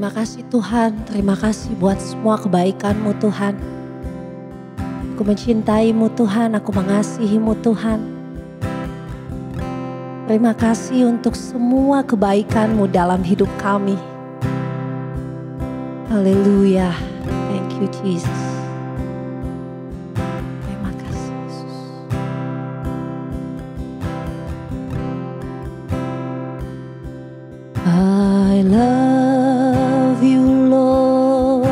Terima kasih Tuhan, terima kasih buat semua kebaikan-Mu Tuhan. Aku mencintai-Mu Tuhan, aku mengasihi-Mu Tuhan. Terima kasih untuk semua kebaikan-Mu dalam hidup kami. Haleluya, thank you Jesus. Terima kasih Yesus. I love you Lord,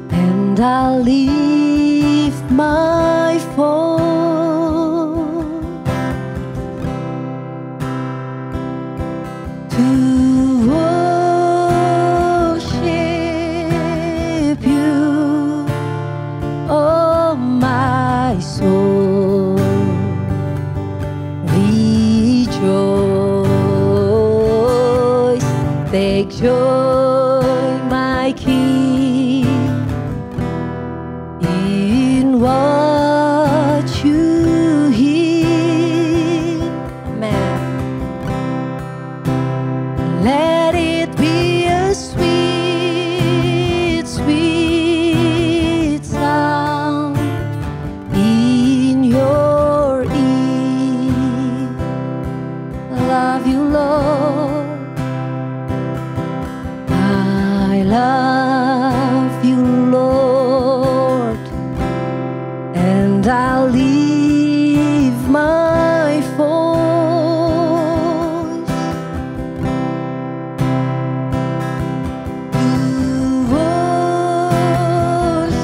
and I'll leave my phone to worship you, oh my soul, rejoice, take joy, my King, in what you hear. Amen. Let it be a sweet, sweet sound in your ear. Love you, Lord. I love you, Lord, and I'll leave my voice to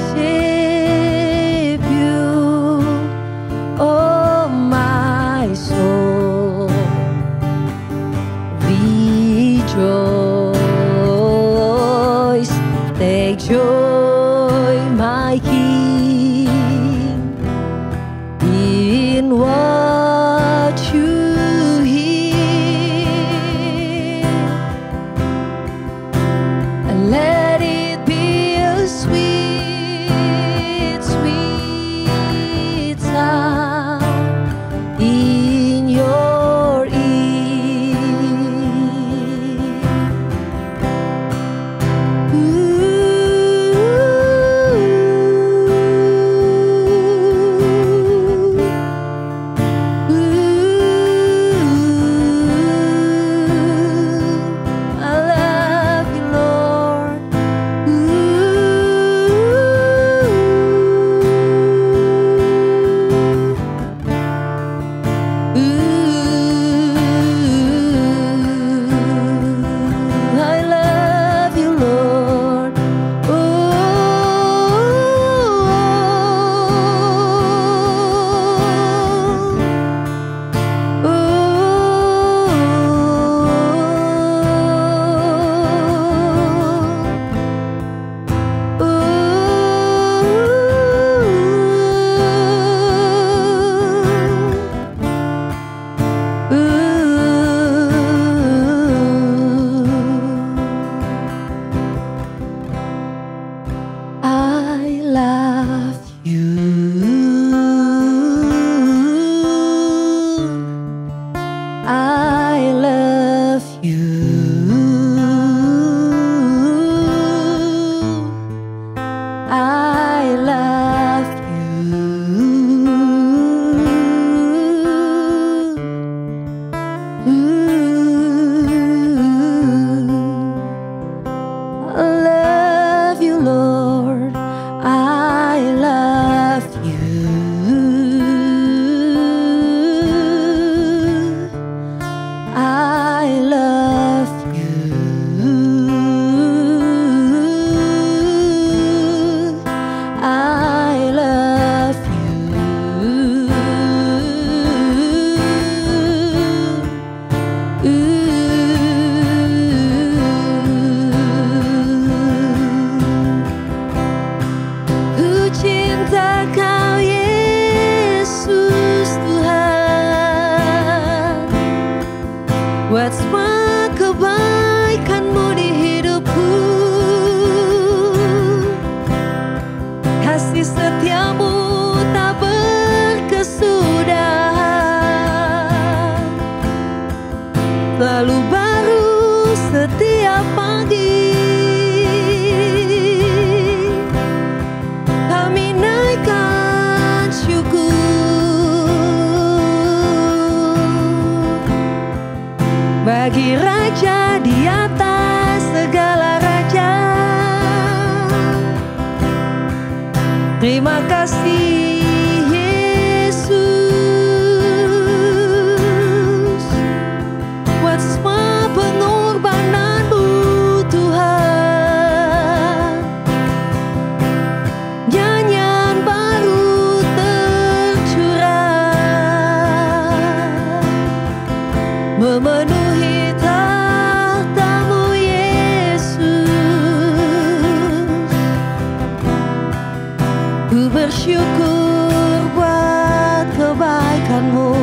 worship you, oh my soul, rejoice, take joy, my King, in what you hear. And let it be a sweet, sweet sound in your ear. I love you, Lord. I love you, Lord. I love you. I love you. I love I love you, Lord. I love you. I love you. I love you. Terima kasih Yesus buat semua pengorbanan-Mu Tuhan. Nyanyian baru tercurah memenuhi tahta-Mu Yesus. Ku bersyukur buat kebaikan-Mu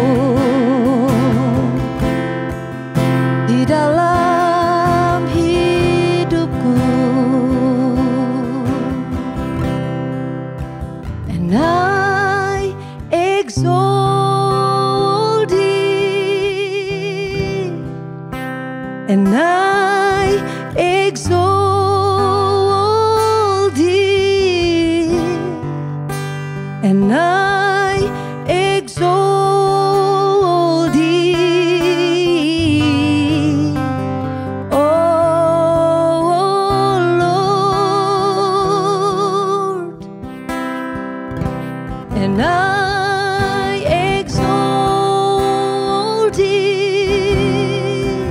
di dalam hidupku. And I exalt Thee, and I exalt Thee, and I exalt Thee, oh Lord, and I exalt Thee,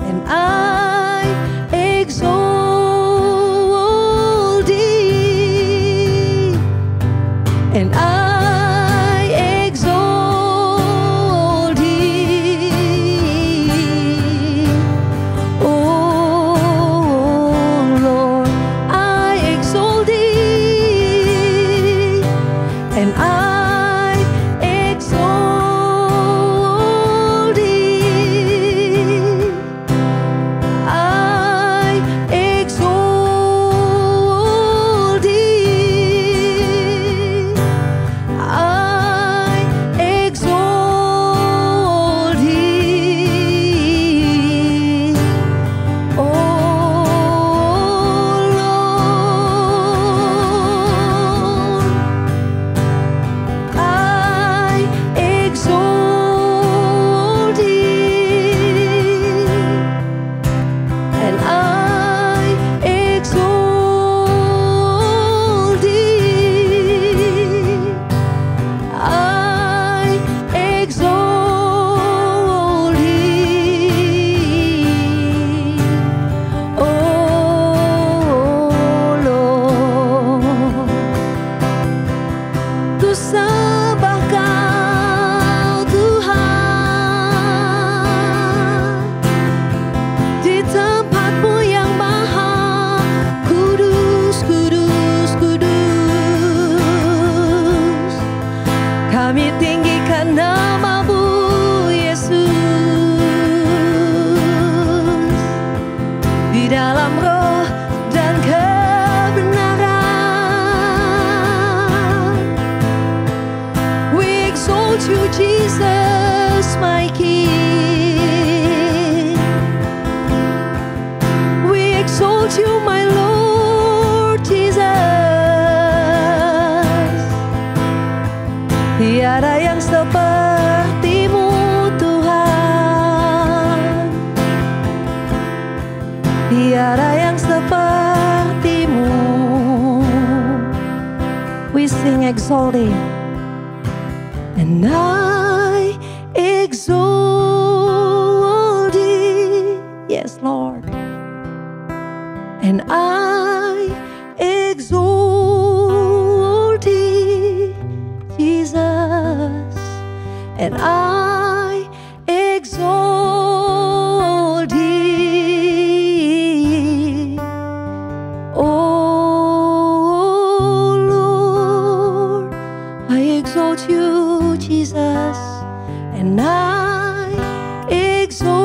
and I exalt Thee, and I exalt Thee, oh Lord, I exalt Thee, and I exalt Thee, I exalt Thee, I exalt Thee, oh Lord, I exalt Thee, and I exalt Thee, I exalt Thee, oh Lord. Ku sembah Kau Tuhan di tempat-Mu yang maha kudus, kudus, kudus. Kami tinggikan nama-Mu Yesus di dalam roh dan kebenaran. We exalt You Jesus my King, we exalt You my Lord Jesus. Tiada yang seperti-Mu Tuhan, tiada yang seperti-Mu. We sing exalting, and I exalt Thee, yes Lord, and I exalt Thee, Jesus, and I exalt Thee, oh Lord, I exalt You, Jesus, and I exalt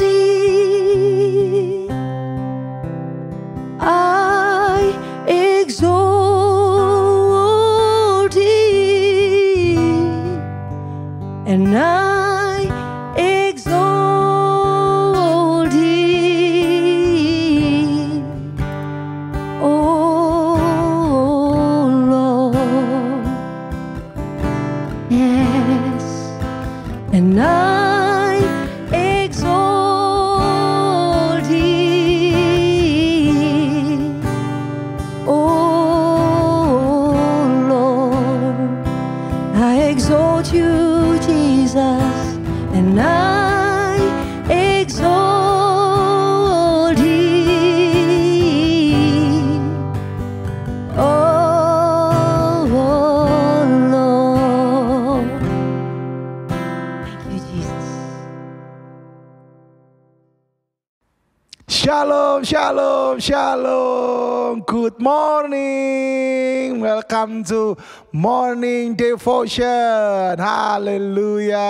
Thee, I exalt Thee, Shalom, shalom. Good morning. Welcome to morning devotion. Haleluya.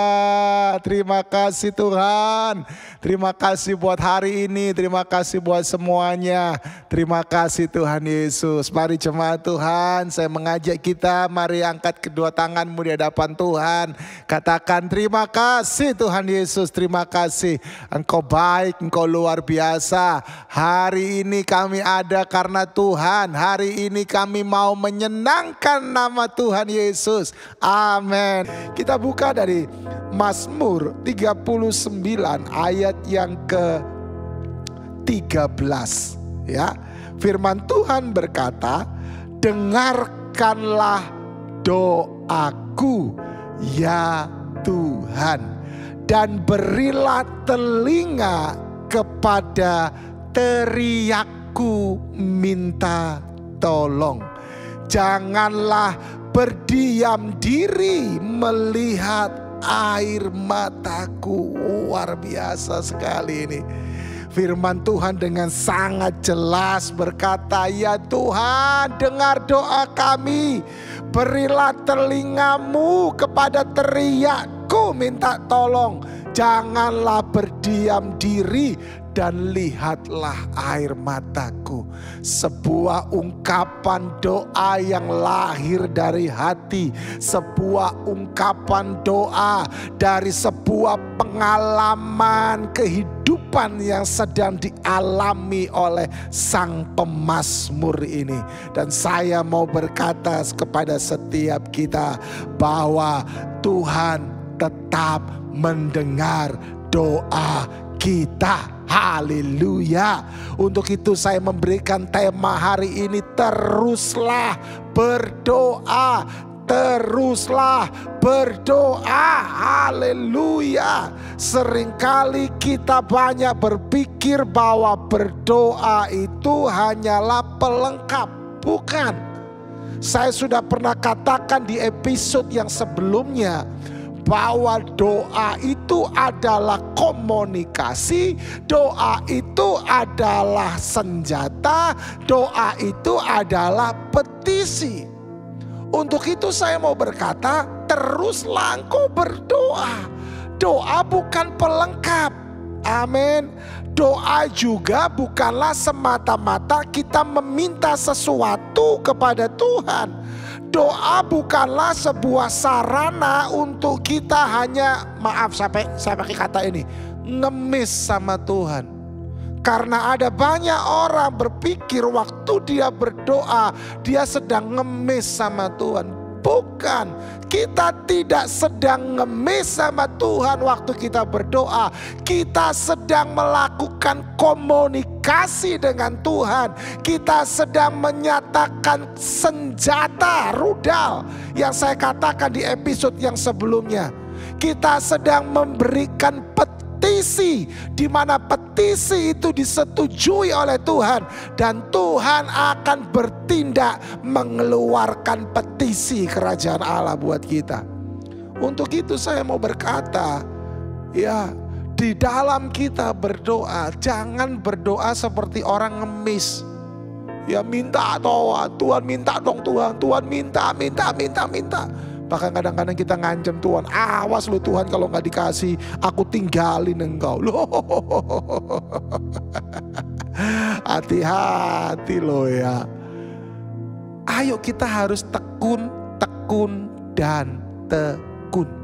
Terima kasih Tuhan. Terima kasih buat hari ini. Terima kasih buat semuanya. Terima kasih Tuhan Yesus. Mari jemaat Tuhan, saya mengajak kita, mari angkat kedua tanganmu di hadapan Tuhan. Katakan terima kasih Tuhan Yesus. Terima kasih. Engkau baik, Engkau luar biasa. Hari ini kami ada karena Tuhan. Hari ini kami mau menyenangkan nama Tuhan Yesus. Amin. Kita buka dari Mazmur 39 ayat yang ke-13. Ya, firman Tuhan berkata, dengarkanlah doaku ya Tuhan, dan berilah telinga kepada teriakku minta tolong. Janganlah berdiam diri melihat air mataku. Luar biasa sekali ini. Firman Tuhan dengan sangat jelas berkata, ya Tuhan, dengar doa kami. Berilah telingamu kepada teriakku minta tolong. Janganlah berdiam diri dan lihatlah air mataku. Sebuah ungkapan doa yang lahir dari hati. Sebuah ungkapan doa dari sebuah pengalaman kehidupan yang sedang dialami oleh sang pemazmur ini. Dan saya mau berkata kepada setiap kita bahwa Tuhan tetap mendengar doa kita. Haleluya. Untuk itu saya memberikan tema hari ini, teruslah berdoa. Teruslah berdoa. Haleluya. Seringkali kita banyak berpikir bahwa berdoa itu hanyalah pelengkap. Bukan. Saya sudah pernah katakan di episode yang sebelumnya bahwa doa itu adalah komunikasi, doa itu adalah senjata, doa itu adalah petisi. Untuk itu saya mau berkata, teruslah engkau berdoa. Doa bukan pelengkap. Amin. Doa juga bukanlah semata-mata kita meminta sesuatu kepada Tuhan. Doa bukanlah sebuah sarana untuk kita hanya, maaf saya pakai kata ini, ngemis sama Tuhan. Karena ada banyak orang berpikir waktu dia berdoa, dia sedang ngemis sama Tuhan. Bukan, kita tidak sedang ngemis sama Tuhan waktu kita berdoa. Kita sedang melakukan komunikasi dengan Tuhan. Kita sedang menyatakan senjata rudal yang saya katakan di episode yang sebelumnya. Kita sedang memberikan petisi, di mana petisi itu disetujui oleh Tuhan, dan Tuhan akan bertindak mengeluarkan petisi kerajaan Allah buat kita. Untuk itu saya mau berkata, ya, di dalam kita berdoa, jangan berdoa seperti orang ngemis. Ya, minta doa, Tuhan minta dong Tuhan, Tuhan minta. Bahkan kadang-kadang kita ngancam Tuhan, awas lu Tuhan kalau nggak dikasih, aku tinggalin engkau. Loh, hati-hati loh ya. Ayo kita harus tekun, dan tekun.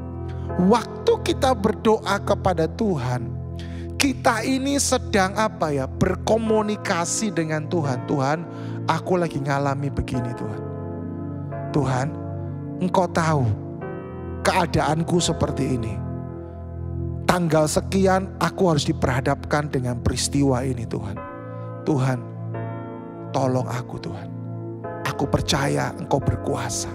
Waktu kita berdoa kepada Tuhan, kita ini sedang apa ya? Berkomunikasi dengan Tuhan. Tuhan, aku lagi ngalami begini Tuhan. Tuhan, Engkau tahu keadaanku seperti ini. Tanggal sekian aku harus diperhadapkan dengan peristiwa ini Tuhan. Tuhan, tolong aku Tuhan. Aku percaya Engkau berkuasa.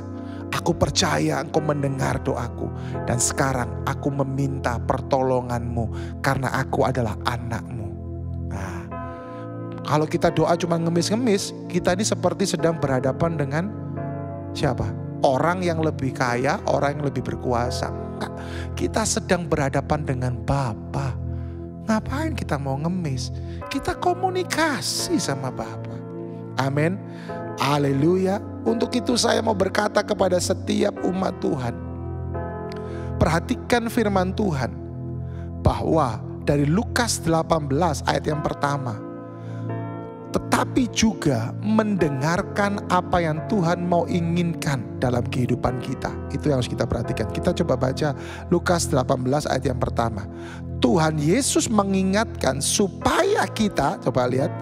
Aku percaya Engkau mendengar doaku. Dan sekarang aku meminta pertolongan-Mu karena aku adalah anak-Mu. Nah, kalau kita doa cuma ngemis-ngemis, kita ini seperti sedang berhadapan dengan siapa? Orang yang lebih kaya, orang yang lebih berkuasa. Enggak. Kita sedang berhadapan dengan Bapa. Ngapain kita mau ngemis? Kita komunikasi sama Bapa. Amin. Haleluya. Untuk itu saya mau berkata kepada setiap umat Tuhan. Perhatikan firman Tuhan. Bahwa dari Lukas 18 ayat yang pertama. Tetapi juga mendengarkan apa yang Tuhan mau inginkan dalam kehidupan kita. Itu yang harus kita perhatikan. Kita coba baca Lukas 18 ayat yang pertama. Tuhan Yesus mengingatkan supaya kita, coba lihat,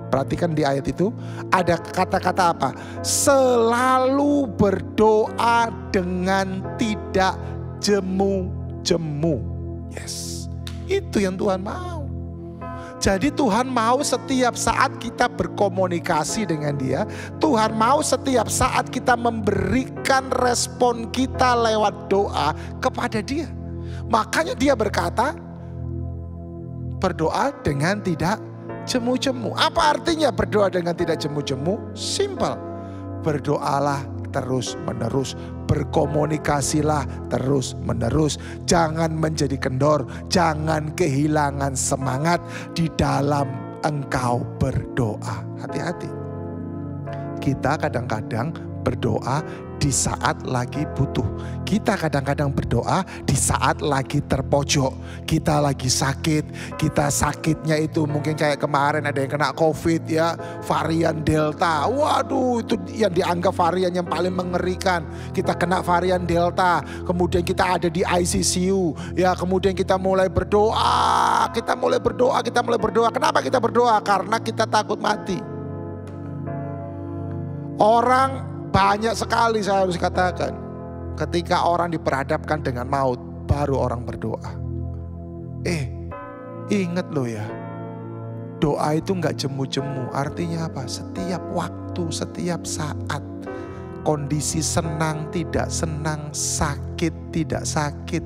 perhatikan di ayat itu, ada kata-kata apa? Selalu berdoa dengan tidak jemu-jemu. Yes, itu yang Tuhan mau. Jadi Tuhan mau setiap saat kita berkomunikasi dengan Dia. Tuhan mau setiap saat kita memberikan respon kita lewat doa kepada Dia. Makanya Dia berkata, berdoa dengan tidak jemu-jemu. Apa artinya berdoa dengan tidak jemu-jemu? Simple. Berdoalah terus-menerus. Berkomunikasilah terus-menerus. Jangan menjadi kendor. Jangan kehilangan semangat di dalam engkau berdoa. Hati-hati. Kita kadang-kadang berdoa di saat lagi butuh. Kita kadang-kadang berdoa di saat lagi terpojok. Kita lagi sakit. Kita sakitnya itu mungkin kayak kemarin ada yang kena COVID ya. Varian Delta. Waduh, itu yang dianggap varian yang paling mengerikan. Kita kena varian Delta. Kemudian kita ada di ICU. Ya, kemudian kita mulai berdoa. Kita mulai berdoa. Kenapa kita berdoa? Karena kita takut mati. Orang banyak sekali, saya harus katakan, ketika orang diperhadapkan dengan maut, baru orang berdoa. Ingat loh ya, doa itu gak jemu-jemu. Artinya apa? Setiap waktu, setiap saat. Kondisi senang, tidak senang, sakit, tidak sakit,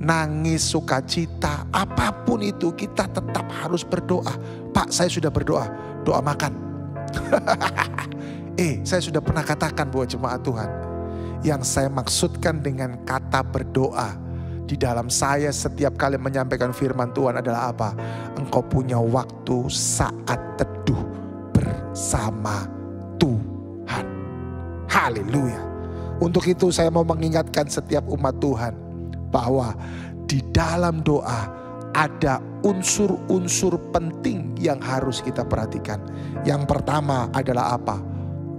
nangis, sukacita, apapun itu kita tetap harus berdoa. Pak, saya sudah berdoa. Doa makan. Saya sudah pernah katakan buat jemaat Tuhan. Yang saya maksudkan dengan kata berdoa di dalam saya setiap kali menyampaikan firman Tuhan adalah apa? Engkau punya waktu saat teduh bersama Tuhan. Haleluya. Untuk itu saya mau mengingatkan setiap umat Tuhan bahwa di dalam doa ada unsur-unsur penting yang harus kita perhatikan. Yang pertama adalah apa?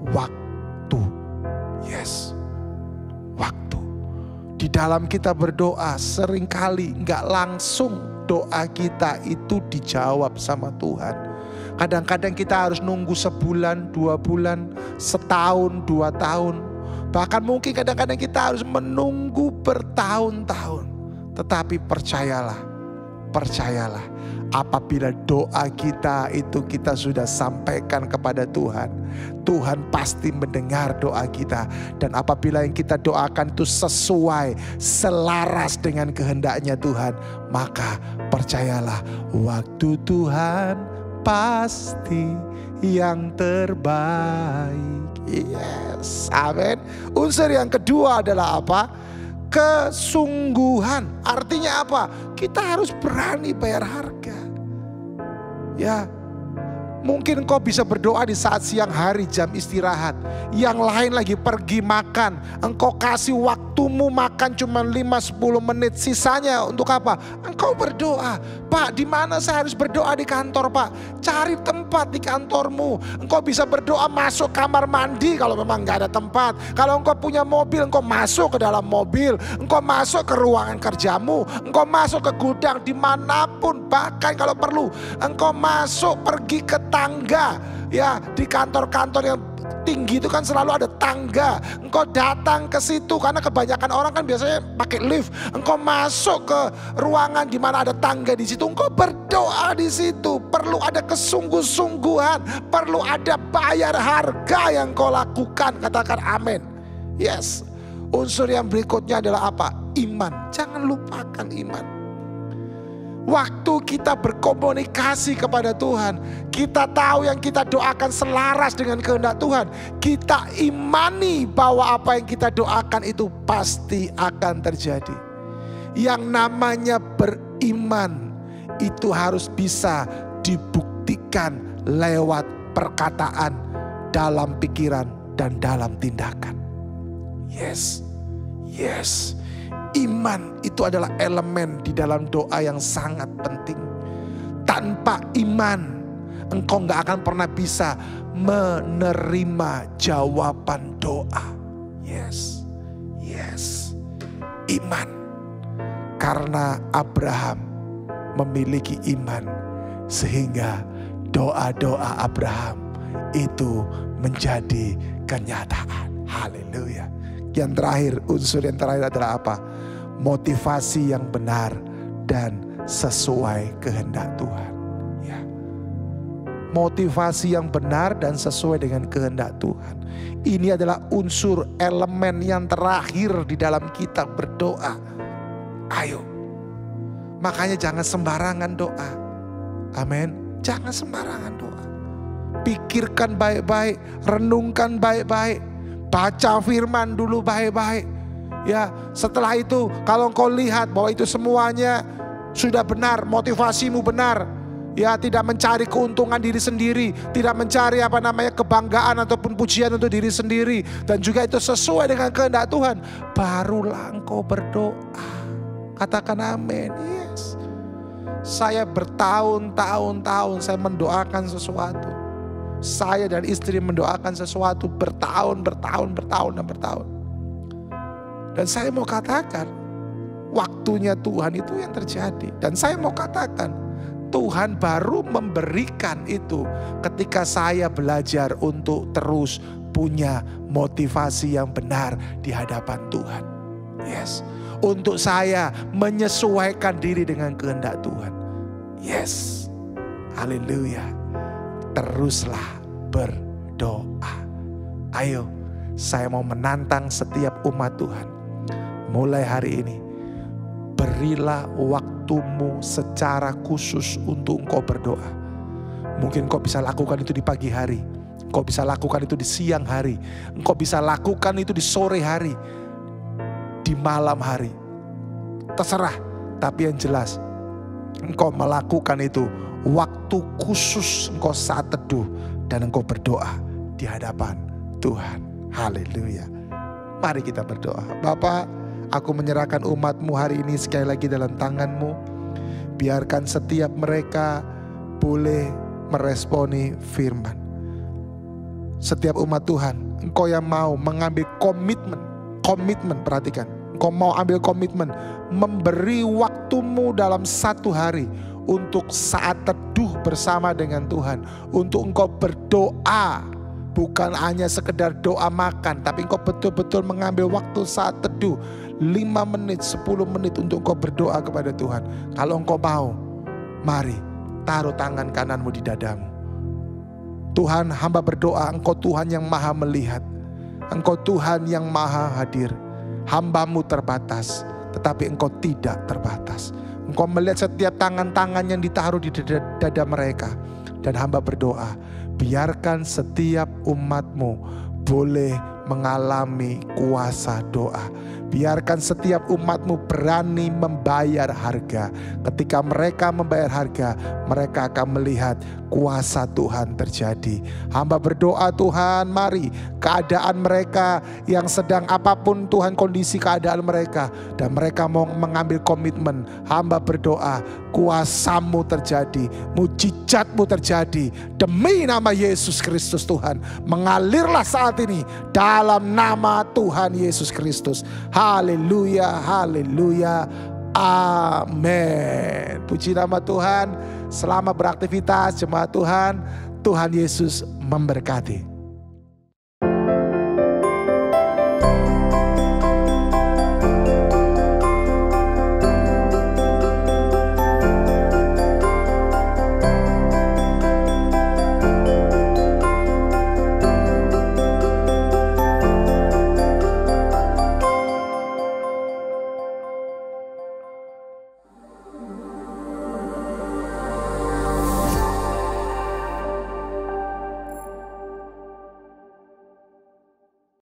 Waktu. Yes, waktu. Di dalam kita berdoa seringkali gak langsung doa kita itu dijawab sama Tuhan. Kadang-kadang kita harus nunggu sebulan, 2 bulan, setahun, 2 tahun. Bahkan mungkin kadang-kadang kita harus menunggu bertahun-tahun. Tetapi percayalah, apabila doa kita itu kita sudah sampaikan kepada Tuhan, Tuhan pasti mendengar doa kita. Dan apabila yang kita doakan itu sesuai, selaras dengan kehendaknya Tuhan, maka percayalah waktu Tuhan pasti yang terbaik. Yes, amin. Unsur yang kedua adalah apa? Kesungguhan. Artinya apa? Kita harus berani bayar harga. Ya, mungkin engkau bisa berdoa di saat siang hari jam istirahat. Yang lain lagi pergi makan. Engkau kasih waktumu makan cuma 5-10 menit. Sisanya untuk apa? Engkau berdoa. Pak, di mana saya harus berdoa di kantor, Pak? Cari tempat di kantormu. Engkau bisa berdoa masuk kamar mandi kalau memang gak ada tempat. Kalau engkau punya mobil, engkau masuk ke dalam mobil. Engkau masuk ke ruangan kerjamu. Engkau masuk ke gudang dimanapun. Bahkan kalau perlu, engkau masuk pergi ke tangga. Ya, di kantor-kantor yang tinggi itu kan selalu ada tangga. Engkau datang ke situ karena kebanyakan orang kan biasanya pakai lift. Engkau masuk ke ruangan di mana ada tangga di situ. Engkau berdoa di situ. Perlu ada kesungguh-sungguhan. Perlu ada bayar harga yang kau lakukan. Katakan amin. Yes. Unsur yang berikutnya adalah apa? Iman. Jangan lupakan iman. Waktu kita berkomunikasi kepada Tuhan, kita tahu yang kita doakan selaras dengan kehendak Tuhan. Kita imani bahwa apa yang kita doakan itu pasti akan terjadi. Yang namanya beriman itu harus bisa dibuktikan lewat perkataan, dalam pikiran, dan dalam tindakan. Yes. Iman itu adalah elemen di dalam doa yang sangat penting. Tanpa iman, engkau gak akan pernah bisa menerima jawaban doa. Yes. Iman. Karena Abraham memiliki iman, sehingga doa-doa Abraham itu menjadi kenyataan. Haleluya. Yang terakhir, unsur yang terakhir adalah apa? Motivasi yang benar dan sesuai kehendak Tuhan. Ya. Motivasi yang benar dan sesuai dengan kehendak Tuhan. Ini adalah unsur elemen yang terakhir di dalam kita berdoa. Ayo. Makanya jangan sembarangan doa. Amin. Jangan sembarangan doa. Pikirkan baik-baik, renungkan baik-baik. Baca firman dulu baik-baik. Ya, setelah itu kalau engkau lihat bahwa itu semuanya sudah benar, motivasimu benar, ya, tidak mencari keuntungan diri sendiri, tidak mencari kebanggaan ataupun pujian untuk diri sendiri, dan juga itu sesuai dengan kehendak Tuhan, barulah engkau berdoa. Katakan amin. Yes. Saya bertahun-tahun saya mendoakan sesuatu. Saya dan istri mendoakan sesuatu bertahun. Dan saya mau katakan, waktunya Tuhan itu yang terjadi. Dan saya mau katakan, Tuhan baru memberikan itu ketika saya belajar untuk terus punya motivasi yang benar di hadapan Tuhan. Yes. Untuk saya menyesuaikan diri dengan kehendak Tuhan. Yes. Haleluya. Teruslah berdoa. Ayo, saya mau menantang setiap umat Tuhan. Mulai hari ini, berilah waktumu secara khusus untuk engkau berdoa. Mungkin engkau bisa lakukan itu di pagi hari, engkau bisa lakukan itu di siang hari, engkau bisa lakukan itu di sore hari, di malam hari. Terserah, tapi yang jelas engkau melakukan itu waktu khusus engkau saat teduh dan engkau berdoa di hadapan Tuhan. Haleluya. Mari kita berdoa. Bapa, aku menyerahkan umat-Mu hari ini sekali lagi dalam tangan-Mu. Biarkan setiap mereka boleh meresponi firman. Setiap umat Tuhan, engkau yang mau mengambil komitmen, perhatikan. Engkau mau ambil komitmen memberi waktumu dalam satu hari untuk saat teduh bersama dengan Tuhan. Untuk engkau berdoa, bukan hanya sekedar doa makan, tapi engkau betul-betul mengambil waktu saat teduh 5 menit, 10 menit untuk engkau berdoa kepada Tuhan. Kalau engkau mau, mari taruh tangan kananmu di dadamu. Tuhan, hamba berdoa, engkau Tuhan yang maha melihat, engkau Tuhan yang maha hadir. Hambamu terbatas, tetapi engkau tidak terbatas. Engkau melihat setiap tangan-tangan yang ditaruh di dada mereka. Dan hamba berdoa, biarkan setiap umat-Mu boleh mengalami kuasa doa. Biarkan setiap umat-Mu berani membayar harga. Ketika mereka membayar harga, mereka akan melihat kuasa Tuhan terjadi. Hamba berdoa Tuhan, mari keadaan mereka yang sedang apapun Tuhan kondisi keadaan mereka, dan mereka mau mengambil komitmen. Hamba berdoa kuasa-Mu terjadi, mujizat-Mu terjadi demi nama Yesus Kristus. Tuhan, mengalirlah saat ini dalam nama Tuhan Yesus Kristus. Haleluya, haleluya, amin. Puji nama Tuhan. Selamat beraktivitas jemaat Tuhan. Tuhan Yesus memberkati.